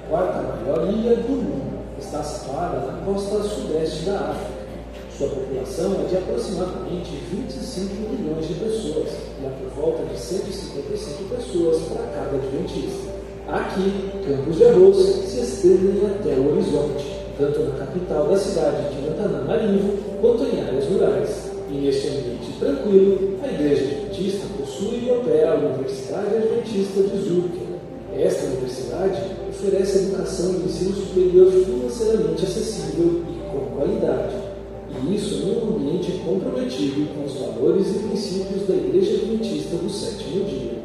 quarta maior ilha do mundo. Está situada na costa sudeste da África. Sua população é de aproximadamente 25 milhões de pessoas e há por volta de 155 pessoas para cada adventista. Aqui, campos de arroz se estendem até o horizonte, tanto na capital da cidade de Antananarivo quanto em áreas rurais. E neste ambiente tranquilo, a Igreja Adventista possui e opera a Universidade Adventista de Zurcher. Esta universidade oferece educação e ensino superior financeiramente acessível e com qualidade. E isso em um ambiente comprometido com os valores e princípios da Igreja Adventista do Sétimo Dia.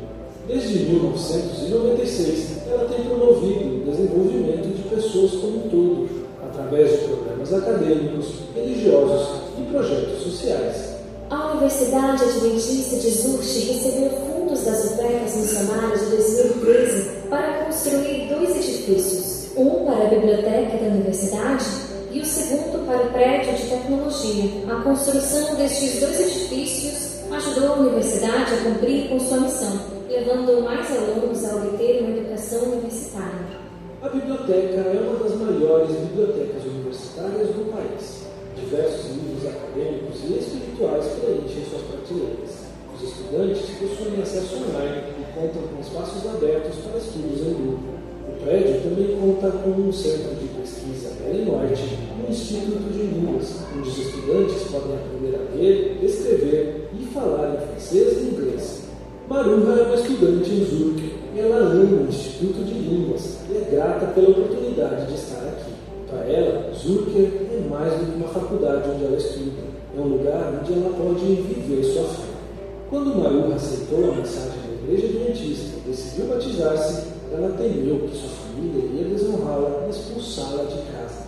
Desde 1996, ela tem promovido o desenvolvimento de pessoas como um todo, através de programas acadêmicos, religiosos e projetos sociais. A Universidade Adventista de Zurich recebeu fundos das ofertas missionárias de 2013 para construir 2 edifícios, um para a biblioteca da universidade e o segundo para o prédio de tecnologia. A construção destes 2 edifícios ajudou a universidade a cumprir com sua missão, levando mais alunos a obter uma educação universitária. A biblioteca é uma das maiores bibliotecas universitárias do país. Diversos livros acadêmicos e espirituais preenchem suas prateleiras. Os estudantes possuem acesso online e contam com espaços abertos para estudos em grupo. O prédio também conta com um centro de pesquisa Ellen White e um instituto de línguas, onde os estudantes podem aprender a ler, escrever e falar em francês e inglês. Maruha é uma estudante em Zurich e ela ama o Instituto de Línguas e é grata pela oportunidade de estar aqui. Para ela, Zurich é mais do que uma faculdade onde ela estuda, é um lugar onde ela pode viver sua fé. Quando Maruha aceitou a mensagem da Igreja Adventista e decidiu batizar-se, ela temeu que sua família iria desonrá-la e expulsá-la de casa.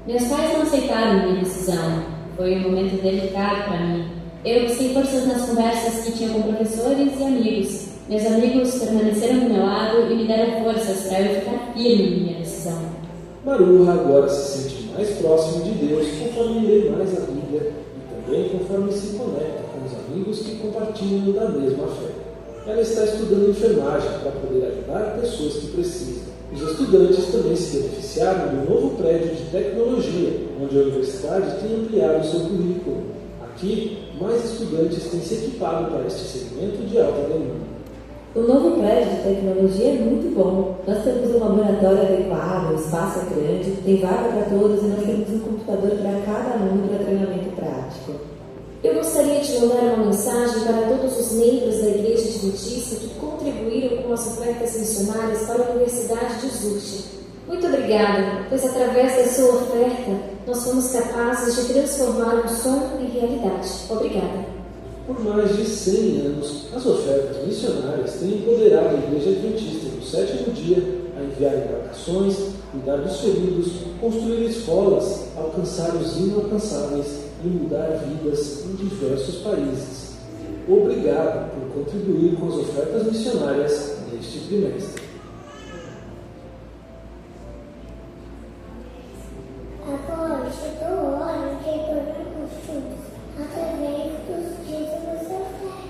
Meus pais não aceitaram minha decisão. Foi um momento delicado para mim. Eu busquei forças nas conversas que tinha com professores e amigos. Meus amigos permaneceram do meu lado e me deram forças para eu ficar firme em minha decisão. Maruha agora se sente mais próximo de Deus conforme lê mais a Bíblia e também conforme se conecta com os amigos que compartilham da mesma fé. Ela está estudando enfermagem para poder ajudar pessoas que precisam. Os estudantes também se beneficiaram do novo prédio de tecnologia, onde a universidade tem ampliado seu currículo. Aqui, mais estudantes têm se equipado para este segmento de alta demanda. O novo prédio de tecnologia é muito bom. Nós temos um laboratório adequado, o espaço é grande, tem vaga para todos e nós temos um computador para cada aluno para treinamento prático. Eu gostaria de mandar uma mensagem para todos os membros da Igreja Adventista que contribuíram com as ofertas missionárias para a Universidade de Zurich. Muito obrigada, pois através da sua oferta nós fomos capazes de transformar um sonho em realidade. Obrigada. Por mais de 100 anos, as ofertas missionárias têm empoderado a Igreja Adventista do Sétimo Dia a enviar embarcações, cuidar dos feridos, construir escolas, alcançar os inalcançáveis e mudar vidas em diversos países. Obrigado por contribuir com as ofertas missionárias neste trimestre. Agora chegou a hora de retornar com os fundos através dos dízimos e ofertas.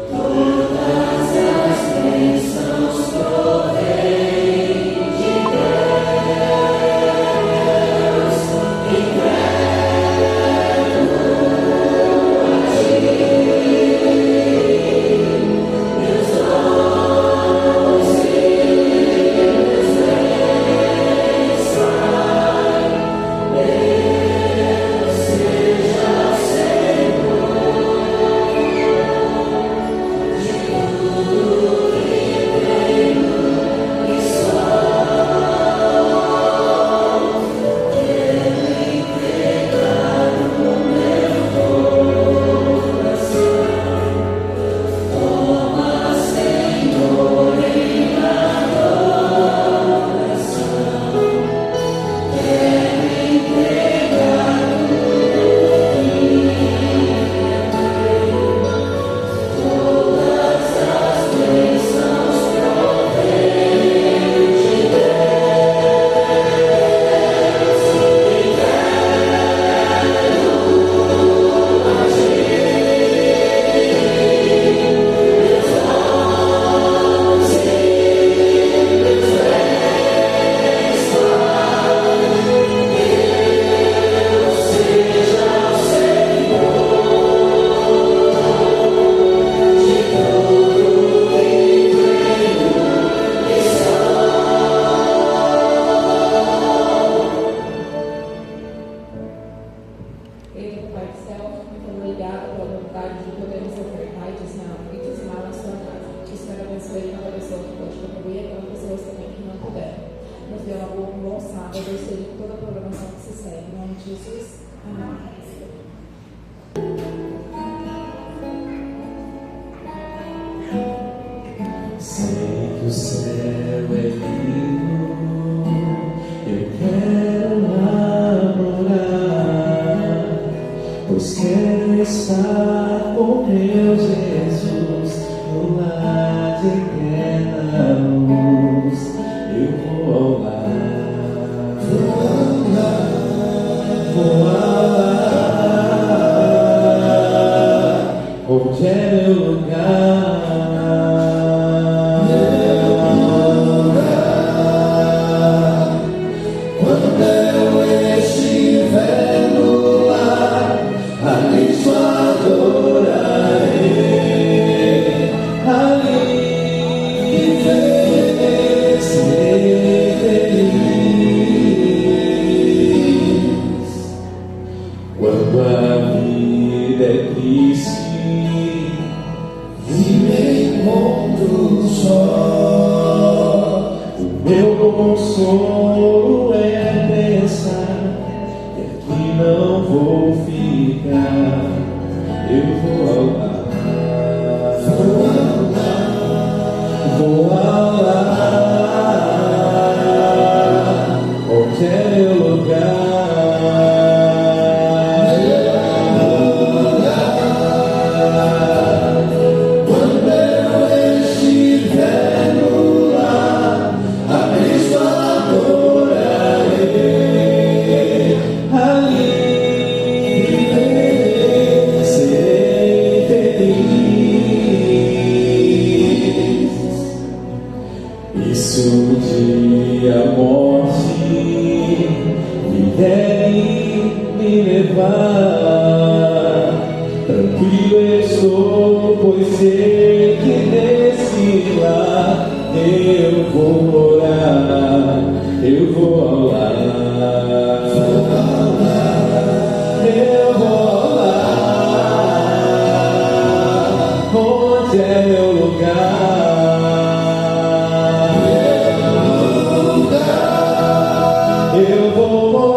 Todas as bênçãos provêm de sábado, eu esteja com toda a programação que se segue. Em nome de Jesus. Amém. Sei que o céu é lindo, eu quero namorar, pois quero estar com meu Jesus no lar de eterna luz. Eu vou ao lar, onde é meu lugar. Consolo é pensar que aqui não vou ficar. Eu vou ao lar, vou ao lar, onde é meu lugar. Tranquilo estou, pois sei que nesse lar eu vou morar, eu vou ao lar, eu vou ao lar, onde é meu lugar, eu vou morar.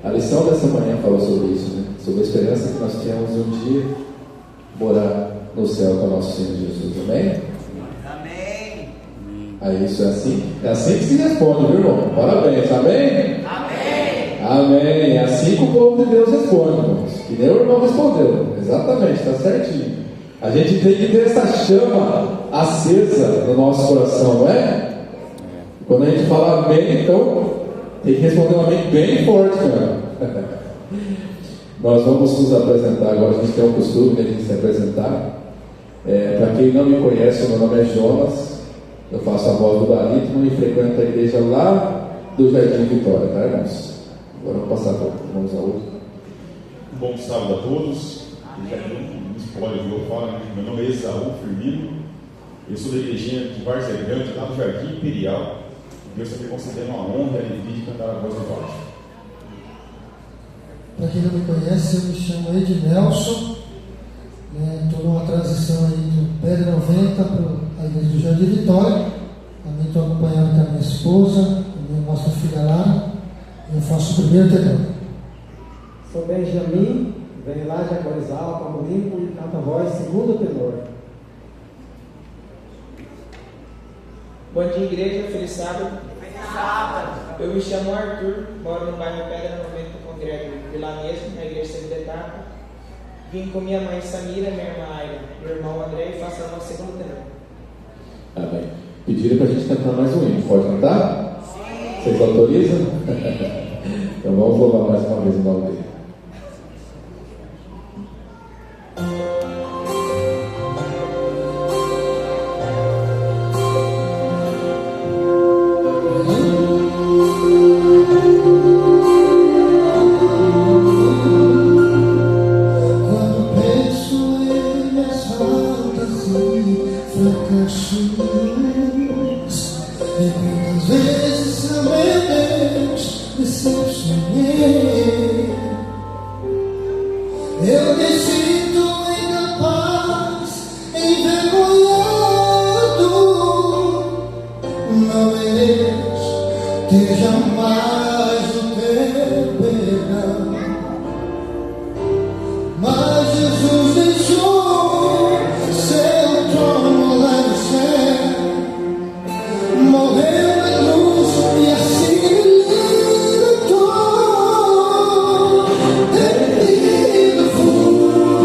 A lição dessa manhã falou sobre isso, né? Sobre a esperança que nós temos de um dia morar no céu com o nosso Senhor Jesus. Amém? Amém. Aí isso é assim que se responde, viu, irmão? Parabéns, amém? Amém. Amém. É assim que o povo de Deus responde, irmãos. Que nem o irmão respondeu. Exatamente, está certinho. A gente tem que ter essa chama acesa no nosso coração, não é? Quando a gente fala amém, então tem que responder um amém bem forte, cara. Nós vamos nos apresentar agora. A gente tem um costume de se apresentar. Para quem não me conhece, meu nome é Jonas. Eu faço a voz do barítono e frequento a igreja lá do Jardim Vitória, tá, irmãos? Agora vamos passar para o irmão Saúl. Um bom sábado a todos. Já que não spoiler, eu falo, meu nome é Esaú Firmino. Eu sou da igrejinha de Várzea Grande, lá do Jardim Imperial. Deus está me concedendo uma honra e alegria de cantar a voz do baixo. Para quem não me conhece, eu me chamo Ednelson. Estou numa transição aí do Pedra 90 para a igreja do Jardim Vitória. Também estou acompanhando com a minha esposa, a nossa filha lá. Eu faço o primeiro tenor. Sou Benjamin, venho lá de Acorizal, Campo Limpo e canto a voz segundo tenor. Bom dia, igreja, feliz sábado. Eu me chamo Arthur, moro no bairro Pedra 90, congrego de lá mesmo, na igreja Segunda Etapa. Vim com minha mãe Samira, minha irmã Aira, meu irmão André e faço a nossa segunda tenor. Amém. Pediram para a gente cantar mais um hino. Pode cantar? Sim. Vocês autorizam? Então vamos louvar mais uma vez o nome dele. Eu me sinto incapaz, envergonhado. Não mereço ter jamais o teu perdão. Mas Jesus deixou seu trono lá no céu, morreu na cruz e assim me libertou. Temido fui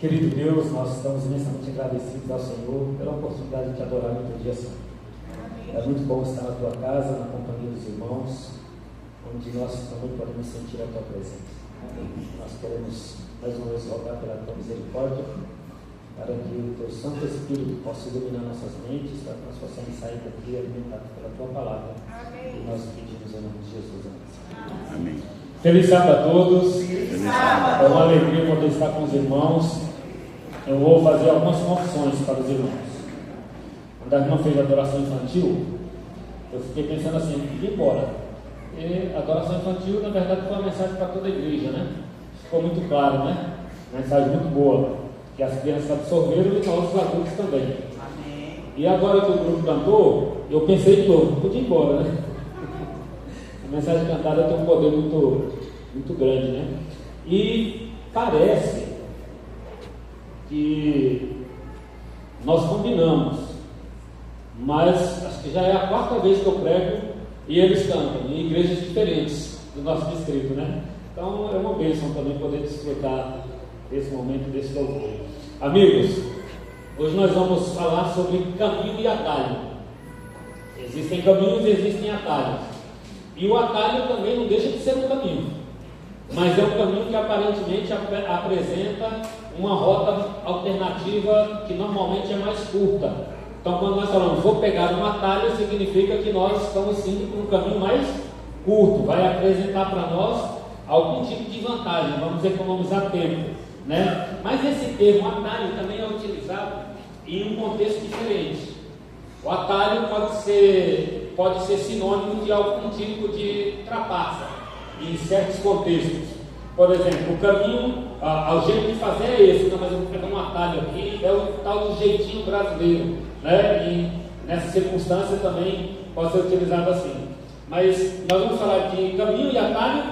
Querido Deus, nós estamos imensamente agradecidos ao Senhor pela oportunidade de te adorar no teu dia santo. É muito bom estar na tua casa, na companhia dos irmãos, onde nós também podemos sentir a tua presença. Nós queremos mais uma vez rogar pela tua misericórdia, para que o teu Santo Espírito possa iluminar nossas mentes, para que nós possamos sair daqui alimentados pela tua palavra. Amém. E nós pedimos em nome de Jesus. Amém. Feliz sábado a todos. Feliz sábado. É uma alegria poder estar com os irmãos. Eu vou fazer algumas confissões para os irmãos. Quando a irmã fez a adoração infantil, eu fiquei pensando assim, ir embora. E a adoração infantil, na verdade, foi uma mensagem para toda a igreja, né? Ficou muito claro, né? Mensagem muito boa, que as crianças absorveram e nós, os adultos, também. Amém. E agora que o grupo cantou, eu pensei de novo, podia ir embora, né? A mensagem cantada tem um poder muito grande, né? E parece que nós combinamos, mas acho que já é a quarta vez que eu prego e eles cantam em igrejas diferentes do nosso distrito, né? Então é uma bênção também poder desfrutar desse momento, desse louvor. Amigos, hoje nós vamos falar sobre caminho e atalho. Existem caminhos e existem atalhos. E o atalho também não deixa de ser um caminho, mas é um caminho que aparentemente apresenta uma rota alternativa que normalmente é mais curta. Então, quando nós falamos vou pegar um atalho, significa que nós estamos indo para um caminho mais curto, vai apresentar para nós algum tipo de vantagem, vamos economizar tempo, né? Mas esse termo atalho também é utilizado em um contexto diferente. O atalho pode ser sinônimo de algum tipo de trapaça em certos contextos. Por exemplo, o caminho, o jeito de fazer é esse, não, mas eu vou pegar um atalho aqui, é o tal do jeitinho brasileiro, né? E nessa circunstância também pode ser utilizado assim. Mas nós vamos falar de caminho e atalho,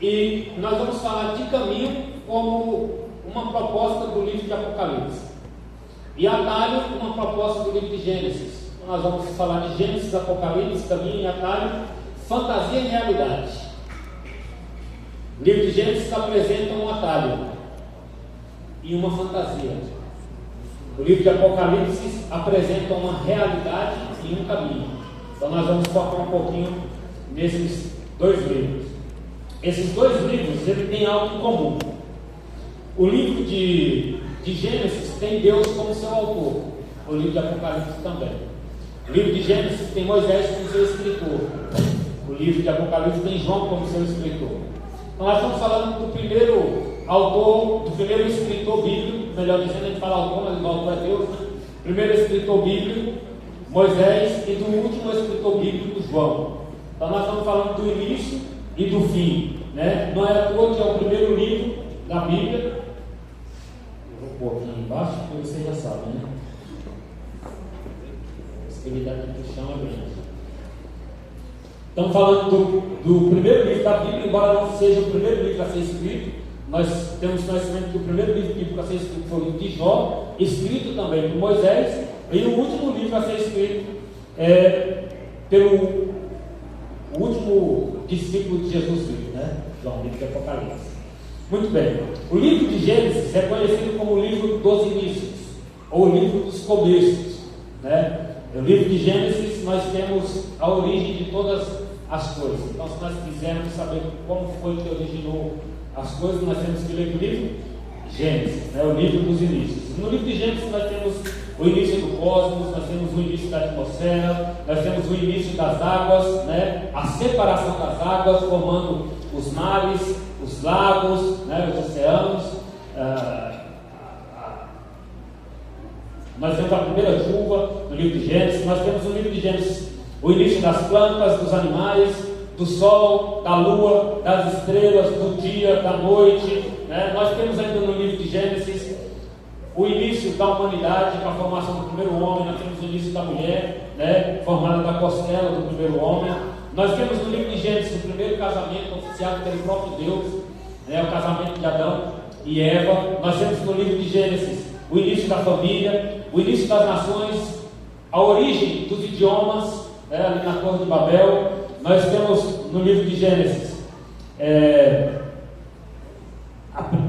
e nós vamos falar de caminho como uma proposta do livro de Apocalipse, e atalho uma proposta do livro de Gênesis. Então, nós vamos falar de Gênesis, Apocalipse, caminho e atalho, fantasia e realidade. O livro de Gênesis apresenta um atalho e uma fantasia. O livro de Apocalipse apresenta uma realidade e um caminho. Então nós vamos focar um pouquinho nesses dois livros. Esses dois livros eles têm algo em comum. O livro de Gênesis tem Deus como seu autor. O livro de Apocalipse também. O livro de Gênesis tem Moisés como seu escritor. O livro de Apocalipse tem João como seu escritor. Nós estamos falando do primeiro autor, do primeiro escritor bíblico, melhor dizendo, a gente fala autor, mas o autor é Deus, né? Primeiro escritor bíblico, Moisés, e do último escritor bíblico, João. Então nós estamos falando do início e do fim, né? Não é à toa que é o primeiro livro da Bíblia. Eu vou pôr aqui embaixo, porque vocês já sabem, né? A possibilidade de chão é grande. Estamos falando do primeiro livro da Bíblia, embora não seja o primeiro livro a ser escrito, nós temos conhecimento que o primeiro livro bíblico a ser escrito foi o livro de Jó, escrito também por Moisés, e o último livro a ser escrito pelo último discípulo de Jesus Cristo, né? João, livro de Apocalipse. Muito bem, o livro de Gênesis é conhecido como o livro dos inícios, ou o livro dos começos, né? O livro de Gênesis nós temos a origem de todas as coisas. Então, se nós quisermos saber como foi que originou as coisas, nós temos que ler o livro Gênesis, né? O livro dos inícios. No livro de Gênesis nós temos o início do cosmos, nós temos o início da atmosfera, nós temos o início das águas, né? A separação das águas, formando os mares, os lagos, né? Os oceanos. Nós temos a primeira chuva no livro de Gênesis. Nós temos no livro de Gênesis o início das plantas, dos animais, do sol, da lua, das estrelas, do dia, da noite, né? Nós temos ainda no livro de Gênesis o início da humanidade, com a formação do primeiro homem. Nós temos o início da mulher, né? Formada da costela do primeiro homem. Nós temos no livro de Gênesis o primeiro casamento oficiado pelo próprio Deus, né? O casamento de Adão e Eva. Nós temos no livro de Gênesis o início da família, o início das nações, a origem dos idiomas, né? Ali na Torre de Babel. Nós temos no livro de Gênesis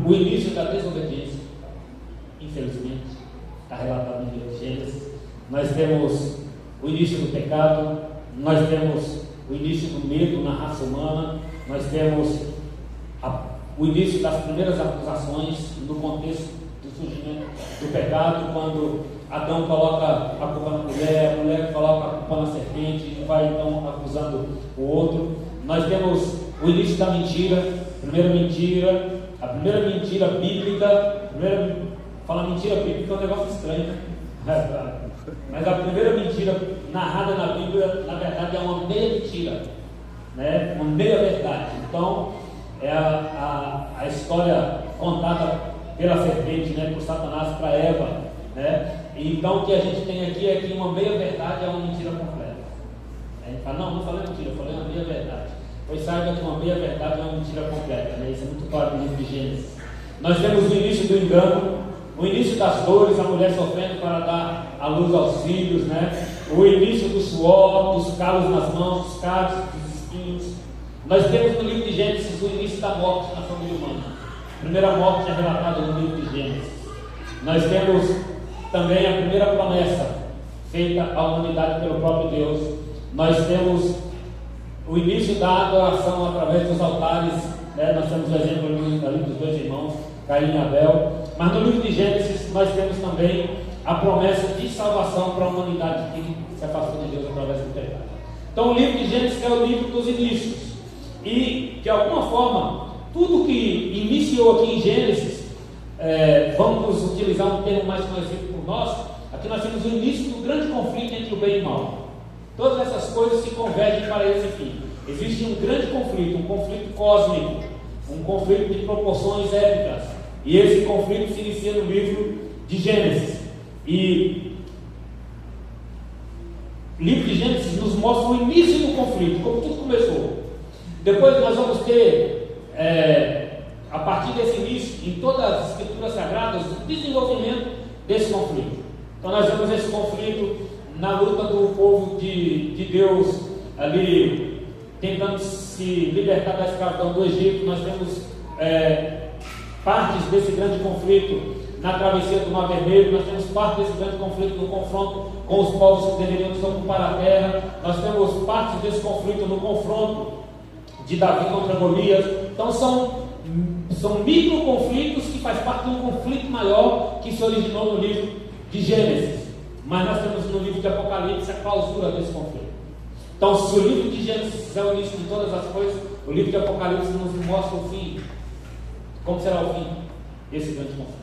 o início da desobediência, infelizmente, está relatado no livro de Gênesis. Nós temos o início do pecado, nós temos o início do medo na raça humana, nós temos o início das primeiras acusações no contexto do surgimento do pecado, quando Adão coloca a culpa na mulher, a mulher coloca a culpa na serpente e vai então acusando o outro. Nós temos o início da mentira, a primeira mentira bíblica. Falar mentira bíblica é um negócio estranho, né? Mas a primeira mentira narrada na Bíblia, na verdade, é uma meia mentira, né? Uma meia verdade. Então, é a história contada pela serpente, né? Por Satanás para Eva, né? Então, o que a gente tem aqui é que uma meia verdade é uma mentira completa. A gente fala, não falei mentira, eu falei uma meia verdade. Pois saiba que uma meia verdade é uma mentira completa, né? Isso é muito claro no livro de Gênesis. Nós temos o início do engano, o início das dores, a mulher sofrendo para dar à luz aos filhos, né? O início do suor, dos calos nas mãos, dos calos, dos espinhos. Nós temos no livro de Gênesis o início da morte na família humana. A primeira morte é relatada no livro de Gênesis. Nós temos também a primeira promessa feita à humanidade pelo próprio Deus. Nós temos o início da adoração através dos altares, né? Nós temos o exemplo ali dos dois irmãos, Caim e Abel. Mas no livro de Gênesis nós temos também a promessa de salvação para a humanidade que se afastou de Deus através do pecado. Então o livro de Gênesis é o livro dos inícios. E, de alguma forma, tudo que iniciou aqui em Gênesis, vamos utilizar um termo mais conhecido por nós, aqui nós temos o início do grande conflito entre o bem e o mal. Todas essas coisas se convergem para esse fim. Existe um grande conflito, um conflito cósmico, um conflito de proporções épicas. E esse conflito se inicia no livro de Gênesis. E o livro de Gênesis nos mostra o início do conflito, como tudo começou. Depois nós vamos ter, a partir desse início, em todas as escrituras sagradas, o desenvolvimento desse conflito. Então nós vemos esse conflito na luta do povo de Deus, ali tentando se libertar da escravidão do Egito. Nós temos partes desse grande conflito na travessia do Mar Vermelho. Nós temos parte desse grande conflito no confronto com os povos que deveriam ocupar a terra. Nós temos partes desse conflito no confronto de Davi contra Golias. Então são micro conflitos que faz parte de um conflito maior que se originou no livro de Gênesis. Mas nós temos no livro de Apocalipse a clausura desse conflito. Então, se o livro de Gênesis é o início de todas as coisas, o livro de Apocalipse nos mostra o fim. Como será o fim desse grande conflito?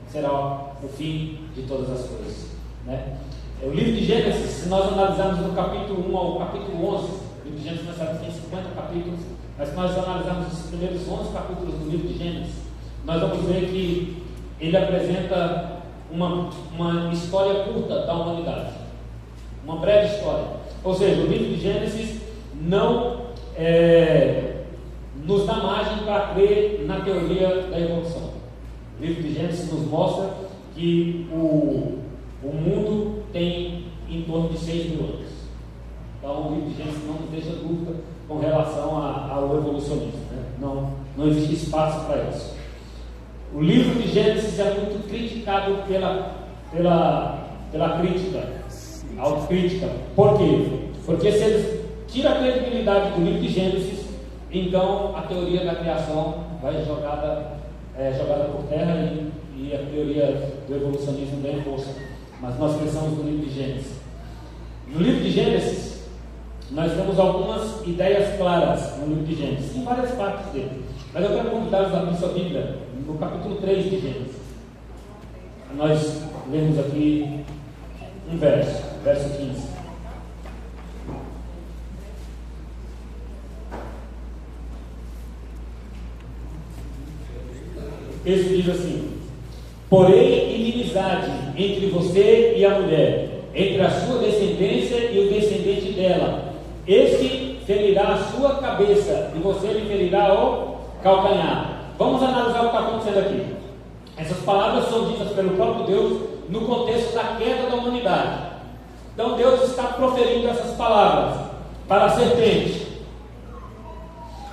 Será o fim de todas as coisas, né? O livro de Gênesis, se nós analisarmos do capítulo 1 ao capítulo 11, o livro de Gênesis nós sabemos que tem 50 capítulos, mas se nós analisarmos os primeiros 11 capítulos do livro de Gênesis, nós vamos ver que ele apresenta uma história curta da humanidade, uma breve história. Ou seja, o livro de Gênesis não nos dá margem para crer na teoria da evolução. O livro de Gênesis nos mostra que o mundo tem em torno de 6.000 anos. Então o livro de Gênesis não nos deixa dúvida com relação ao evolucionismo, né? Não existe espaço para isso. O livro de Gênesis é muito criticado pela crítica, autocrítica. Por quê? Porque se eles tiram a credibilidade do livro de Gênesis, então a teoria da criação vai jogada por terra e a teoria do evolucionismo ganha força. Mas nós pensamos no livro de Gênesis. No livro de Gênesis, nós temos algumas ideias claras no livro de Gênesis, em várias partes dele. Mas eu quero convidá-los a abrir sua Bíblia no capítulo 3 de Gênesis. Nós lemos aqui um verso 15. Esse diz assim: porém inimizade entre você e a mulher, entre a sua descendência e o descendente dela. Este ferirá a sua cabeça e você lhe ferirá o calcanhar. Vamos analisar o que está acontecendo aqui. Essas palavras são ditas pelo próprio Deus no contexto da queda da humanidade. Então Deus está proferindo essas palavras para a serpente.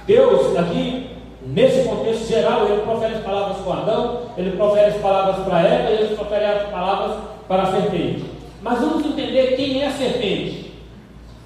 Deus aqui, nesse contexto geral, ele profere as palavras para Adão, ele profere as palavras para Eva e ele profere as palavras para a serpente. Mas vamos entender quem é a serpente.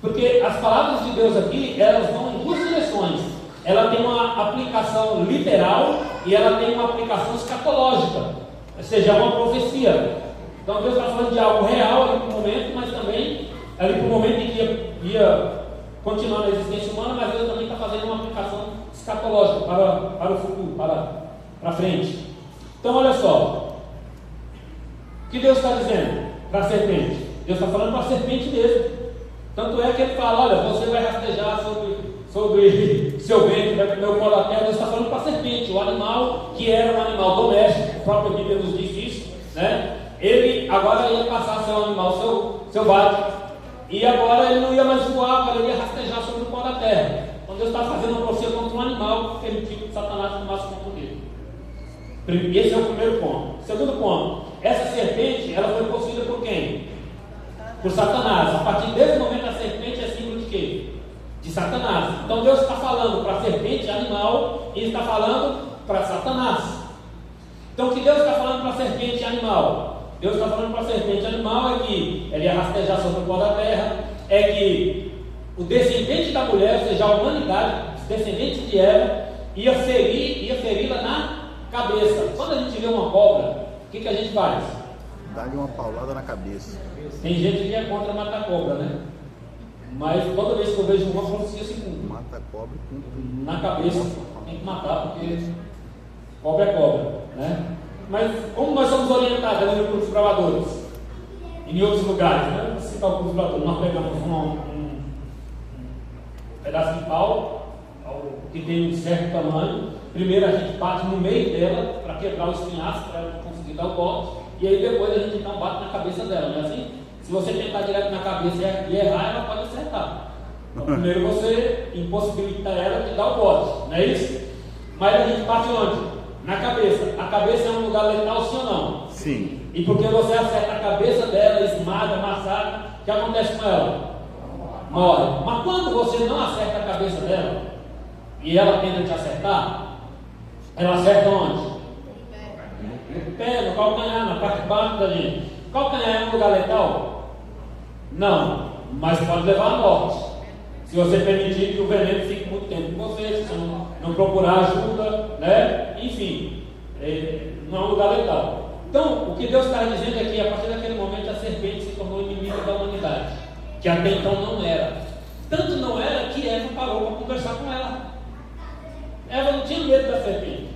Porque as palavras de Deus aqui, elas vão em duas direções. Ela tem uma aplicação literal e ela tem uma aplicação escatológica, ou seja, é uma profecia. Então Deus está falando de algo real ali para o momento, mas também ali para o momento em que ia continuar na existência humana, mas Deus também está fazendo uma aplicação escatológica para o futuro, para frente. Então olha só, o que Deus está dizendo para a serpente? Deus está falando para a serpente mesmo. Tanto é que ele fala: olha, você vai rastejar sobre seu ventre, vai comer o pó da terra. Deus está falando para a serpente, o animal que era um animal doméstico, a própria Bíblia nos diz isso, né? Ele agora ia passar a ser um animal selvagem, e agora ele não ia mais voar, agora ele ia rastejar sobre o pó da terra. Então Deus está fazendo uma profecia contra um animal que permitiu que Satanás tomasse conta dele. Esse é o primeiro ponto. Segundo ponto, essa serpente, ela foi possuída por quem? Por Satanás. A partir desse momento, a serpente é símbolo de quê? De Satanás. Então Deus está falando para a serpente animal e está falando para Satanás. Então o que Deus está falando para a serpente animal? Deus está falando para a serpente animal é que ele ia rastejar sobre o pó da terra, é que o descendente da mulher, ou seja, a humanidade, os descendentes de Eva, ia feri-la na cabeça. Quando a gente vê uma cobra, o que a gente faz? Dá-lhe uma paulada na cabeça. Tem gente que é contra matar cobra, né? Mas toda vez que eu vejo uma, profecia se cumpre. Mata cobra na cabeça, tem que matar, porque cobra é cobra, né? Mas como nós somos orientados ali no curso de bravadores, em outros lugares, né? Vou citar o curso de bravadores, nós pegamos um pedaço de pau que tem um certo tamanho. Primeiro a gente bate no meio dela para quebrar o espinhaço, para ela conseguir dar o golpe, e aí depois a gente então bate na cabeça dela, não é assim? Se você tentar direto na cabeça e errar, ela pode acertar. Então primeiro você impossibilita ela de dar o bote, não é isso? Mas a gente bate onde? Na cabeça. A cabeça é um lugar letal, sim ou não? Sim. E porque você acerta a cabeça dela, esmaga, massacra, o que acontece com ela? Morre. Mas quando você não acerta a cabeça dela e ela tenta te acertar, ela acerta onde? No pé, no calcanhar, na parte de baixo da gente. Calcanhar é um lugar letal? Não, mas pode levar à morte. Se você permitir que o veneno fique muito tempo com você, se você não procurar ajuda, né? Enfim, não é um lugar letal. Então, o que Deus está dizendo é que a partir daquele momento a serpente se tornou inimiga da humanidade, que até então não era. Tanto não era que Eva parou para conversar com ela. Eva não tinha medo da serpente.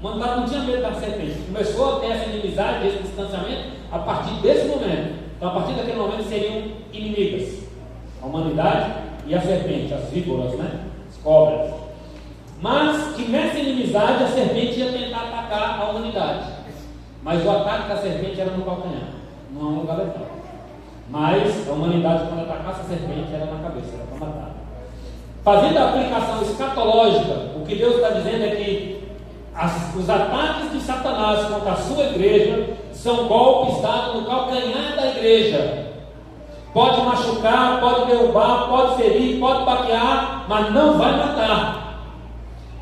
Não tinha medo da serpente. Começou a ter essa inimizade, esse distanciamento a partir desse momento. Então, a partir daquele momento seriam inimigas. A humanidade e a serpente, as víboras, né? As cobras. Mas que nessa inimizade a serpente ia tentar atacar a humanidade. Mas o ataque da serpente era no calcanhar, não é um lugar letal. Mas a humanidade, quando atacasse a serpente, era na cabeça, era para matar. Fazendo a aplicação escatológica, o que Deus está dizendo é que os ataques de Satanás contra a sua igreja são golpes dados no calcanhar da igreja. Pode machucar, pode derrubar, pode ferir, pode baquear, mas não vai matar.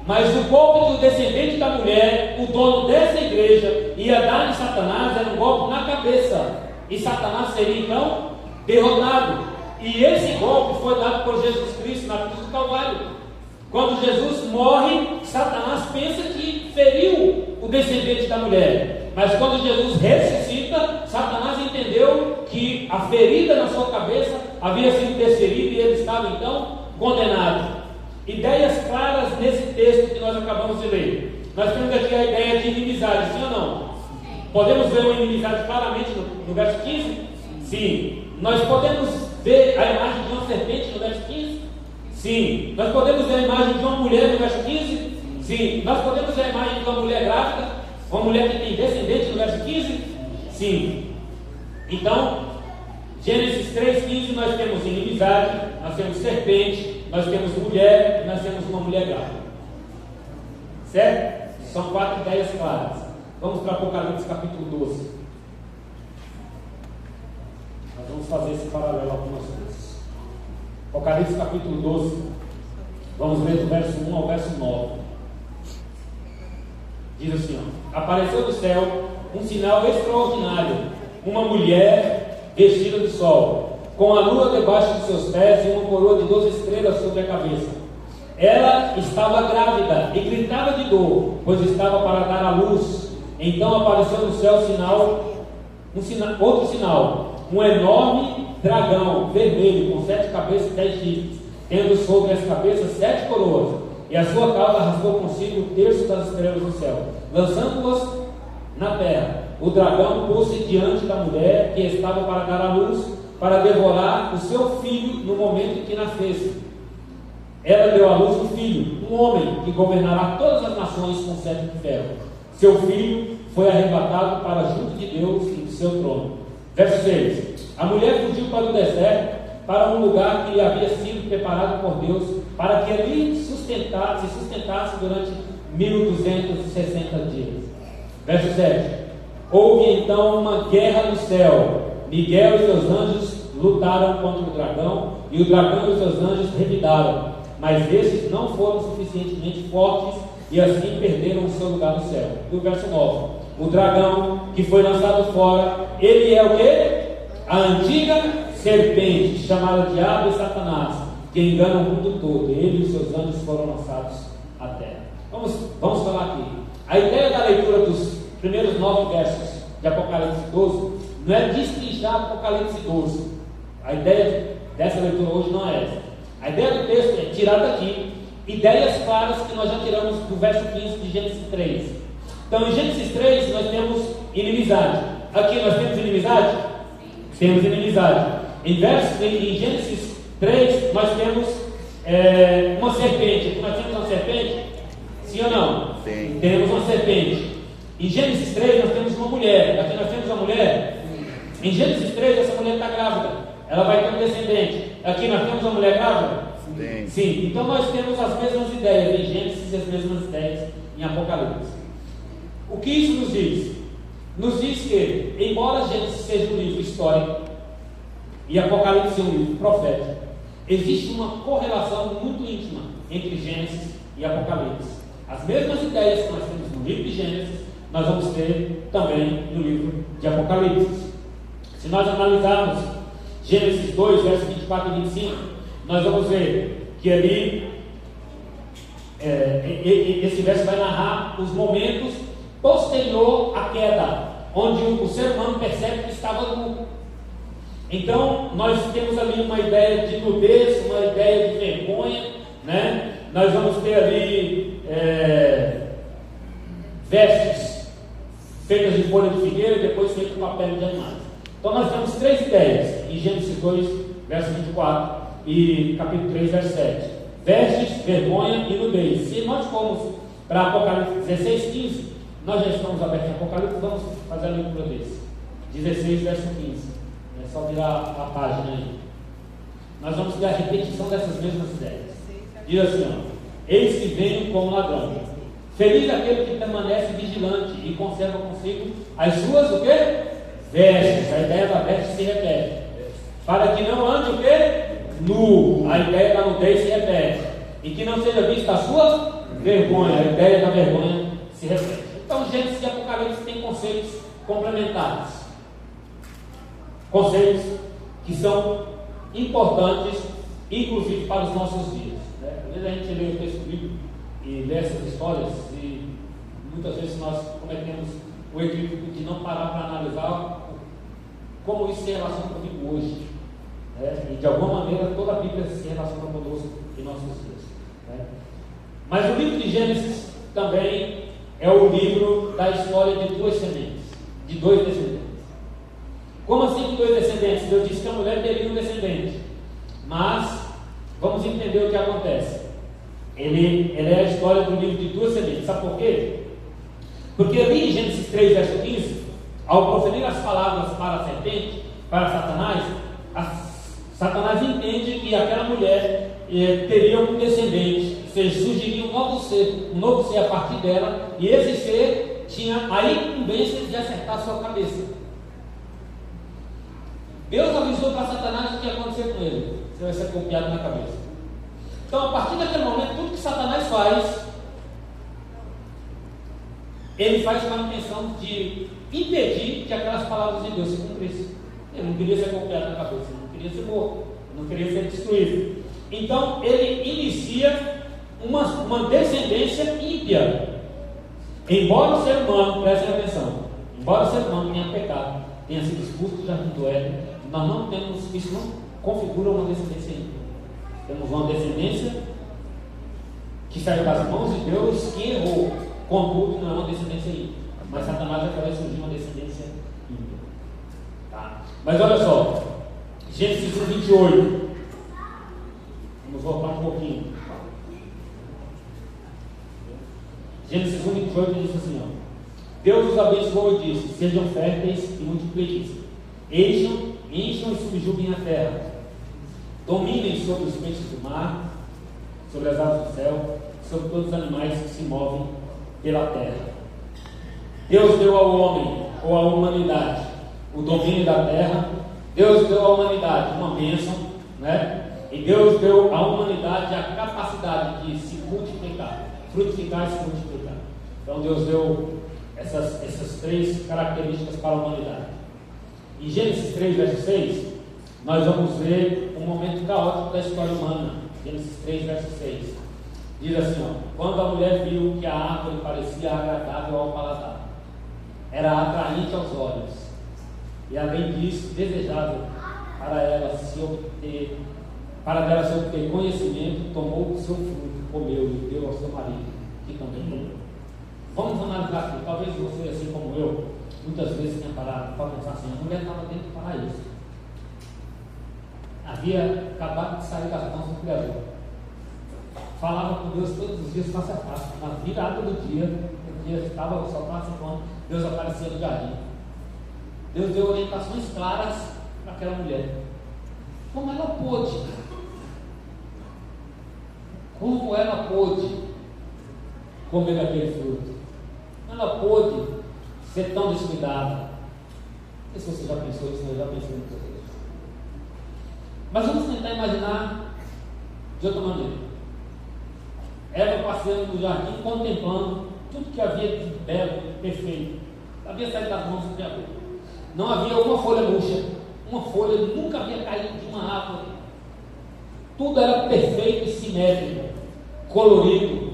Mas o golpe do descendente da mulher, o dono dessa igreja, ia dar em Satanás, era um golpe na cabeça. E Satanás seria então derrotado. E esse golpe foi dado por Jesus Cristo na cruz do Calvário. Quando Jesus morre, Satanás pensa que feriu o descendente da mulher. Mas quando Jesus ressuscita, Satanás entendeu que a ferida na sua cabeça havia sido desferida e ele estava então condenado. Ideias claras nesse texto que nós acabamos de ler. Nós temos aqui a ideia de inimizade, sim ou não? Podemos ver uma inimizade claramente no verso 15? Sim. Nós podemos ver a imagem de uma serpente no verso 15? Sim. Nós podemos ver a imagem de uma mulher no verso 15? Sim. Nós podemos ver a imagem de uma mulher grávida? Uma mulher que tem descendente no verso 15? Sim. Então, Gênesis 3,15 nós temos inimizade, nós temos serpente, nós temos mulher e nós temos uma mulher grávida. Certo? São 4 ideias claras. Vamos para Apocalipse capítulo 12. Nós vamos fazer esse paralelo algumas vezes. Apocalipse capítulo 12. Vamos ler do verso 1 ao verso 9. Diz assim, ó: apareceu do céu um sinal extraordinário, uma mulher vestida de sol, com a lua debaixo de seus pés e uma coroa de 12 estrelas sobre a cabeça. Ela estava grávida e gritava de dor, pois estava para dar à luz. Então apareceu no céu outro sinal, um enorme dragão vermelho com 7 cabeças e 10 chifres, tendo sobre as cabeças 7 coroas. E a sua cauda arrastou consigo o terço das estrelas do céu, lançando-as na terra. O dragão pôs-se diante da mulher que estava para dar à luz, para devorar o seu filho no momento em que nascesse. Ela deu à luz um filho, um homem, que governará todas as nações com cetro de ferro. Seu filho foi arrebatado para junto de Deus e de seu trono. Verso 6. A mulher fugiu para o deserto, para um lugar que lhe havia sido preparado por Deus, para que ali se sustentasse durante 1260 dias. Verso 7. Houve então uma guerra no céu. Miguel e seus anjos lutaram contra o dragão, e o dragão e seus anjos revidaram. Mas esses não foram suficientemente fortes, e assim perderam o seu lugar no céu. E o verso 9. O dragão que foi lançado fora, ele é o quê? A antiga serpente, chamada Diabo e Satanás, que engana o mundo todo. Ele e os seus anjos foram lançados à terra. Vamos falar aqui. A ideia da leitura dos primeiros 9 versos de Apocalipse 12 não é destrinchar Apocalipse 12. A ideia dessa leitura hoje não é essa. A ideia do texto é tirar daqui ideias claras que nós já tiramos do verso 15 de Gênesis 3. Então, em Gênesis 3 nós temos inimizade. Aqui nós temos inimizade? Temos inimizade. Em Gênesis 3 nós temos uma serpente. Aqui nós temos uma serpente? Sim ou não? Sim. Temos uma serpente. Em Gênesis 3 nós temos uma mulher. Aqui nós temos uma mulher? Em Gênesis 3 essa mulher está grávida. Ela vai ter um descendente. Aqui nós temos uma mulher grávida? Sim. Sim. Então nós temos as mesmas ideias em Gênesis e as mesmas ideias em Apocalipse. O que isso nos diz? Nos diz que, embora Gênesis seja um livro histórico e Apocalipse seja um livro profético, existe uma correlação muito íntima entre Gênesis e Apocalipse. As mesmas ideias que nós temos no livro de Gênesis, nós vamos ter também no livro de Apocalipse. Se nós analisarmos Gênesis 2, versos 24 e 25, nós vamos ver que ali esse verso vai narrar os momentos posterior à queda, onde o ser humano percebe que estava nu. Então nós temos ali uma ideia de nudez, uma ideia de vergonha, né? Nós vamos ter ali vestes feitas de folha de figueira e depois feitas com papel de animais. Então nós temos 3 ideias em Gênesis 2, verso 24 e capítulo 3, verso 7. Vestes, vergonha e nudez. Se nós formos para Apocalipse 16, 15, nós já estamos abertos em Apocalipse, vamos fazer a leitura desse. 16, verso 15. É só virar a página aí. Nós vamos ter a repetição dessas mesmas ideias. Diz assim, ó: eis que venho como ladrão. Feliz aquele que permanece vigilante e conserva consigo as suas, o quê? Vestes. A ideia da veste se repete. Para que não ande o quê? Nu. A ideia da nudez se repete. E que não seja vista a sua vergonha. A ideia da vergonha se repete. Então, Gênesis e Apocalipse têm conceitos complementares. Conceitos que são importantes, inclusive para os nossos dias. Né? Às vezes a gente lê o texto bíblico e lê essas histórias e muitas vezes nós cometemos o equívoco de não parar para analisar como isso se relaciona comigo hoje. Né? E de alguma maneira toda a Bíblia se relaciona conosco em nossos dias. Né? Mas o livro de Gênesis também é o livro da história de duas sementes, de dois descendentes. Como assim de dois descendentes? Deus disse que a mulher teria um descendente. Mas vamos entender o que acontece. Ele é a história do livro de duas sementes. Sabe por quê? Porque ali em Gênesis 3, verso 15, ao proferir as palavras para a serpente, para Satanás, Satanás entende que aquela mulher teria um descendente, ou seja, surgiria um novo ser a partir dela, e esse ser tinha a incumbência de acertar sua cabeça. Deus avisou para Satanás o que ia acontecer com ele. Você vai ser copiado na cabeça. Então, a partir daquele momento, tudo que Satanás faz, ele faz com a intenção de impedir que aquelas palavras de Deus se cumprissem. Ele não queria ser copiado na cabeça, ele não queria ser morto, ele não queria ser destruído. Então, ele inicia uma descendência ímpia. Embora o ser humano, prestem atenção, embora o ser humano tenha pecado, tenha sido expulso do jardim do Éden, nós não temos, isso não configura uma descendência ímpia. Temos uma descendência que saiu das mãos de Deus, que errou, contudo não é uma descendência ímpia. Mas Satanás já vai surgir uma descendência ímpia. Tá? Mas olha só, Gênesis 1:28. Vamos voltar um pouquinho. Gênesis 1:28 diz assim: ó, Deus os abençoou e disse: sejam férteis e multipliquem-se, encham e subjuguem a terra, dominem sobre os peixes do mar, sobre as aves do céu, sobre todos os animais que se movem pela terra. Deus deu ao homem ou à humanidade o domínio da terra. Deus deu à humanidade uma bênção, né? E Deus deu à humanidade a capacidade de se multiplicar, frutificar e se multiplicar. Então Deus deu essas três características para a humanidade. Em Gênesis 3, verso 6, nós vamos ver um momento caótico da história humana. Gênesis 3, verso 6. Diz assim, ó, quando a mulher viu que a árvore parecia agradável ao paladar, era atraente aos olhos, e além disso, desejável para dela se obter conhecimento, tomou o seu fruto, comeu e deu ao seu marido, que também comeu. Vamos analisar aqui. Talvez você, assim como eu, muitas vezes tenha parado para pensar assim: a mulher estava dentro do paraíso, havia acabado de sair das mãos do Criador, falava com Deus todos os dias face a face. Na virada do dia, o dia estava só passando, Deus aparecia no jardim. Deus deu orientações claras para aquela mulher. Como ela pôde comer aquele fruto? Ela pôde ser tão descuidada? Não sei se você já pensou isso, eu já pensei muitas vezes. Mas vamos tentar imaginar de outra maneira. Eva passeando no jardim, contemplando tudo que havia de belo, perfeito. Havia saído das mãos do Criador. Não havia uma folha murcha, uma folha nunca havia caído de uma árvore. Tudo era perfeito e simétrico, colorido.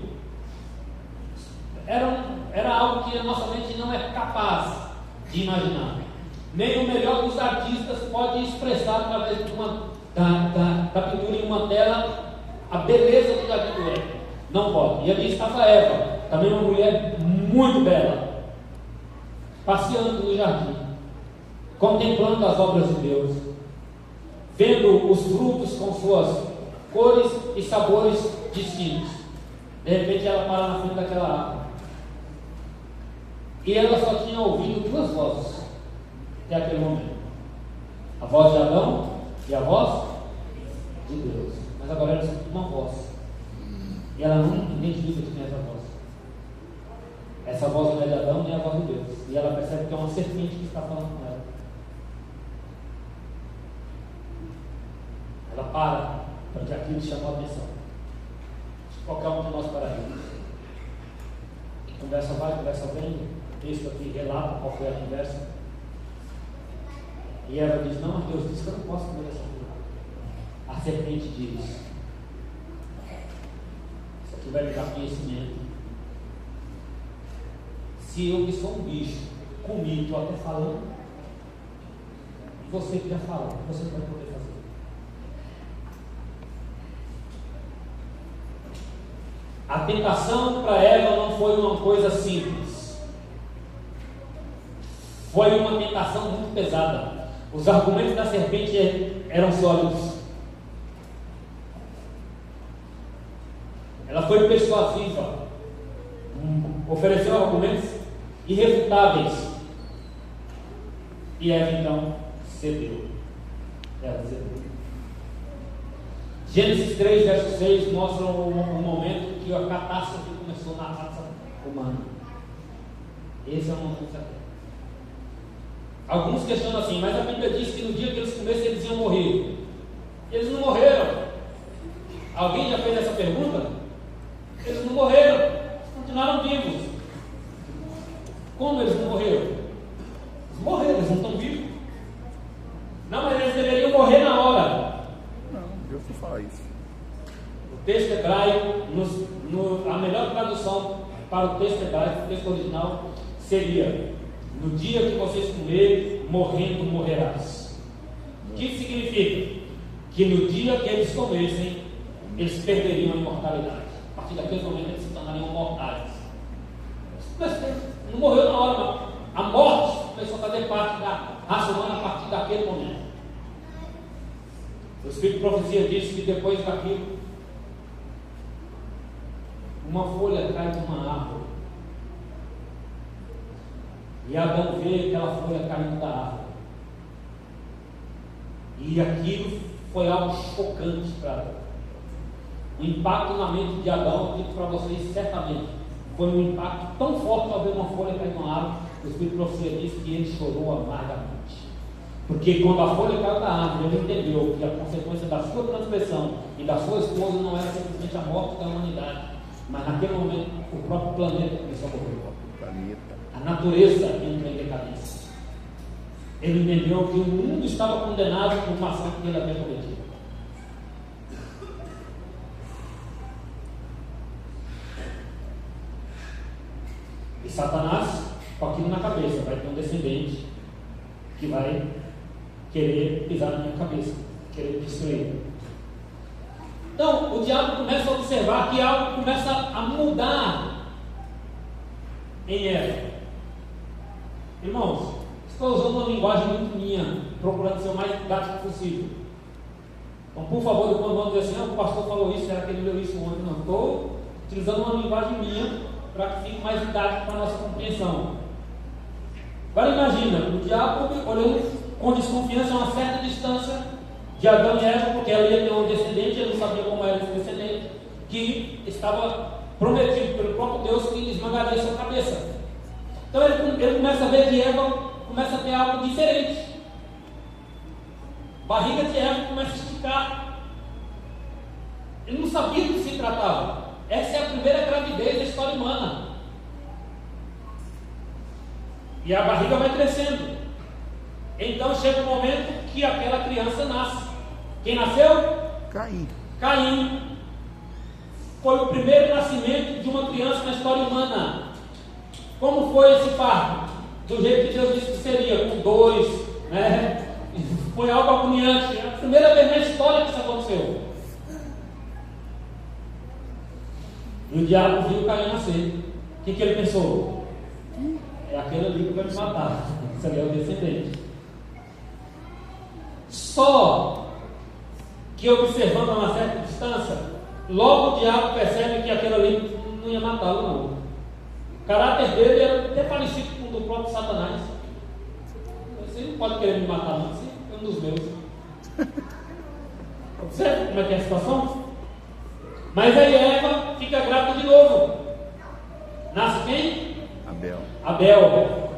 Era algo que a nossa mente não é capaz de imaginar. Nem o melhor dos artistas pode expressar através de da pintura em uma tela a beleza do jardim do Éden. Não pode. E ali estava Eva, também uma mulher muito bela, passeando no jardim, contemplando as obras de Deus, vendo os frutos com suas cores e sabores distintos. De repente ela para na frente daquela árvore. E ela só tinha ouvido duas vozes até aquele momento: a voz de Adão e a voz de Deus. Mas agora ela só tem uma voz. E ela não identifica quem é essa voz. Essa voz não é de Adão nem a voz de Deus. E ela percebe que é uma serpente que está falando com ela. Ela para, porque aquilo chamou a atenção. Qualquer um de nós pararia. Conversa vai, conversa vem. O texto aqui relata qual foi a conversa. E ela diz: não, mas Deus disse que eu não posso comer essa fruta. A serpente diz: isso aqui vai me dar conhecimento. Se eu que sou um bicho, comi, estou até falando, e você que já fala, você não vai poder fazer. A tentação para Eva não foi uma coisa simples. Foi uma tentação muito pesada. Os argumentos da serpente eram sólidos. Ela foi persuasiva. Ofereceu argumentos irrefutáveis. E Eva então cedeu. Ela cedeu. Gênesis 3, verso 6 mostra um momento que a catástrofe começou na raça humana. Esse é o momento da terra. Alguns questionam assim, mas a Bíblia diz que no dia que eles comessem eles iam morrer. Eles não morreram. Alguém já fez essa pergunta? Eles não morreram, eles continuaram vivos. Como eles não morreram? Eles morreram, eles não estão vivos. Não, mas eles deveriam morrer na hora. Deus não fala isso. O texto hebraico, a melhor tradução para o texto hebraico, o texto original, seria: no dia que vocês comerem, morrendo morrerás. O que significa? Que no dia que eles comessem, eles perderiam a imortalidade. A partir daquele momento eles se tornariam mortais. Mas não morreu na hora, não. A morte começou a fazer parte da raça humana a partir daquele momento. O Espírito de Profecia diz que depois daquilo, uma folha cai de uma árvore. E Adão vê aquela folha caindo da árvore. E aquilo foi algo chocante para Adão. O impacto na mente de Adão, eu digo para vocês certamente, foi um impacto tão forte ao ver uma folha cair de uma árvore. O Espírito de Profecia diz que ele chorou amargamente. Porque quando a folha caiu da árvore, ele entendeu que a consequência da sua transgressão e da sua esposa não era simplesmente a morte da humanidade, mas naquele momento o próprio planeta começou a morrer. A natureza entra em decadência. Ele entendeu que o mundo estava condenado por uma ação que ele havia cometido. E Satanás, com aquilo na cabeça, vai ter um descendente que vai querer pisar na minha cabeça, querer destruir. Então, o diabo começa a observar que algo começa a mudar em Eva. Irmãos, estou usando uma linguagem muito minha, procurando ser o mais didático possível. Então, por favor, quando vamos dizer assim, o pastor falou isso, será que ele leu isso ontem? Não, estou utilizando uma linguagem minha para que fique mais didático para a nossa compreensão. Agora imagina, o diabo olhando com desconfiança a uma certa distância de Adão e Eva, porque ela ia ter um descendente, ele não sabia como era esse descendente, que estava prometido pelo próprio Deus que esmagaria sua cabeça. Então ele começa a ver que Eva começa a ter algo diferente. A barriga de Eva começa a esticar. Ele não sabia do que se tratava. Essa é a primeira gravidez da história humana. E a barriga vai crescendo. Então chega um momento que aquela criança nasce. Quem nasceu? Caim. Caim. Foi o primeiro nascimento de uma criança na história humana. Como foi esse parto? Do jeito que Deus disse que seria, com dois, né? Foi algo agoniante. É a primeira vez na história que isso aconteceu. E o diabo viu Caim nascer. O que ele pensou? É aquele ali que vai me matar. Isso ali é o descendente. Só que observando a uma certa distância, logo o diabo percebe que aquele ali não ia matá-lo, não. O caráter dele era até parecido com o do próprio Satanás. Você não pode querer me matar, não. Você é um dos meus. Observe como é que é a situação? Mas aí Eva fica grávida de novo. Nasce quem? Abel.